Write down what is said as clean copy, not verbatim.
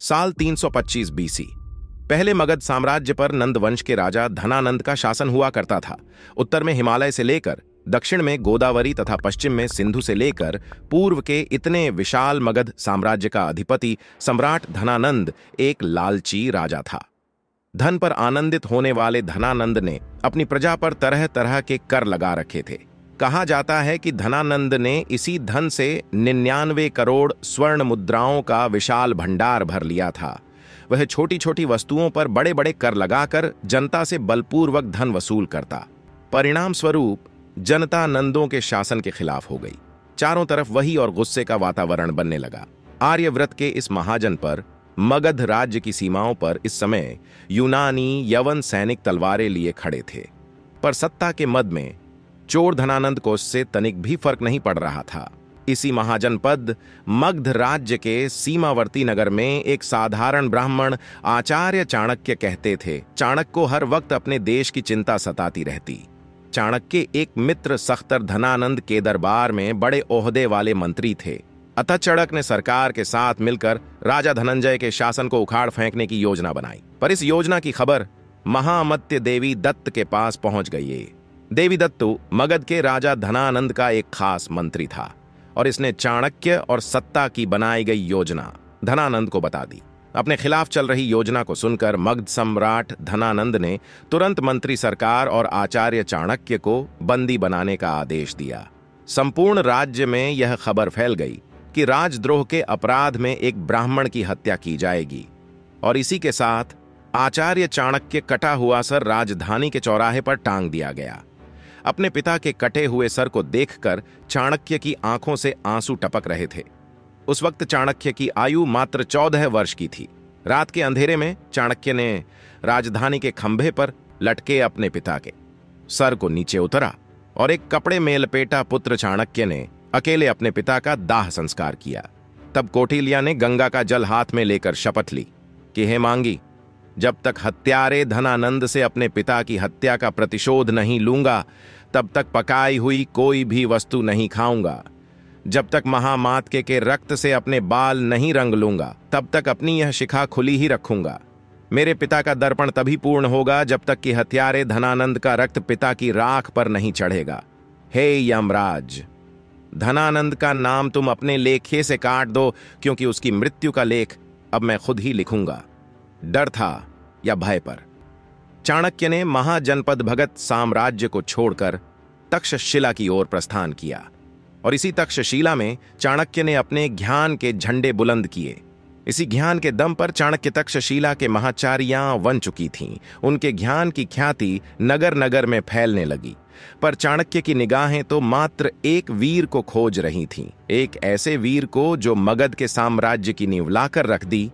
साल 325 बीसी। पहले मगध साम्राज्य पर नंद वंश के राजा धनानंद का शासन हुआ करता था। उत्तर में हिमालय से लेकर दक्षिण में गोदावरी तथा पश्चिम में सिंधु से लेकर पूर्व के इतने विशाल मगध साम्राज्य का अधिपति सम्राट धनानंद एक लालची राजा था। धन पर आनंदित होने वाले धनानंद ने अपनी प्रजा पर तरह तरह के कर लगा रखे थे। कहा जाता है कि धनानंद ने इसी धन से 99 करोड़ स्वर्ण मुद्राओं का विशाल भंडार भर लिया था। वह छोटी छोटी वस्तुओं पर बड़े बड़े कर लगाकर जनता से बलपूर्वक धन वसूल करता। परिणाम स्वरूप जनता नंदों के शासन के खिलाफ हो गई। चारों तरफ वही और गुस्से का वातावरण बनने लगा। आर्यव्रत के इस महाजन पर मगध राज्य की सीमाओं पर इस समय यूनानी यवन सैनिक तलवारें लिए खड़े थे, पर सत्ता के मद में चोर धनानंद को उससे तनिक भी फर्क नहीं पड़ रहा था। इसी महाजनपद मगध राज्य के सीमावर्ती नगर में एक साधारण ब्राह्मण आचार्य चाणक्य कहते थे। चाणक्य को हर वक्त अपने देश की चिंता सताती रहती। चाणक्य एक मित्र सख्तर धनानंद के दरबार में बड़े ओहदे वाले मंत्री थे। अतः चाणक्य ने सरकार के साथ मिलकर राजा धनंजय के शासन को उखाड़ फेंकने की योजना बनाई। पर इस योजना की खबर महामत्य देवी दत्त के पास पहुंच गई। देवी दत्तु मगध के राजा धनानंद का एक खास मंत्री था और इसने चाणक्य और सत्ता की बनाई गई योजना धनानंद को बता दी। अपने खिलाफ चल रही योजना को सुनकर मगध सम्राट धनानंद ने तुरंत मंत्री सरकार और आचार्य चाणक्य को बंदी बनाने का आदेश दिया। संपूर्ण राज्य में यह खबर फैल गई कि राजद्रोह के अपराध में एक ब्राह्मण की हत्या की जाएगी और इसी के साथ आचार्य चाणक्य कटा हुआ सर राजधानी के चौराहे पर टांग दिया गया। अपने पिता के कटे हुए सर को देखकर चाणक्य की आंखों से आंसू टपक रहे थे। उस वक्त चाणक्य की आयु मात्र 14 वर्ष की थी। रात के अंधेरे में चाणक्य ने राजधानी के खंभे पर लटके अपने पिता के सर को नीचे उतरा और एक कपड़े में लपेटा पुत्र चाणक्य ने अकेले अपने पिता का दाह संस्कार किया। तब कौटिल्या ने गंगा का जल हाथ में लेकर शपथ ली कि हे मांगी, जब तक हत्यारे धनानंद से अपने पिता की हत्या का प्रतिशोध नहीं लूंगा, तब तक पकाई हुई कोई भी वस्तु नहीं खाऊंगा। जब तक महामातके के रक्त से अपने बाल नहीं रंग लूंगा, तब तक अपनी यह शिखा खुली ही रखूंगा। मेरे पिता का दर्पण तभी पूर्ण होगा जब तक कि हत्यारे धनानंद का रक्त पिता की राख पर नहीं चढ़ेगा। हे यमराज, धनानंद का नाम तुम अपने लेखे से काट दो, क्योंकि उसकी मृत्यु का लेख अब मैं खुद ही लिखूंगा। डर था या भय पर चाणक्य ने महाजनपद भगत साम्राज्य को छोड़कर तक्षशिला की ओर प्रस्थान किया और इसी तक्षशिला में चाणक्य ने अपने ज्ञान के झंडे बुलंद किए। इसी ज्ञान के दम पर चाणक्य तक्षशिला के महाचार्यां बन चुकी थीं। उनके ज्ञान की ख्याति नगर नगर में फैलने लगी। पर चाणक्य की निगाहें तो मात्र एक वीर को खोज रही थीं, एक ऐसे वीर को जो मगध के साम्राज्य की नींव लाकर रख दी।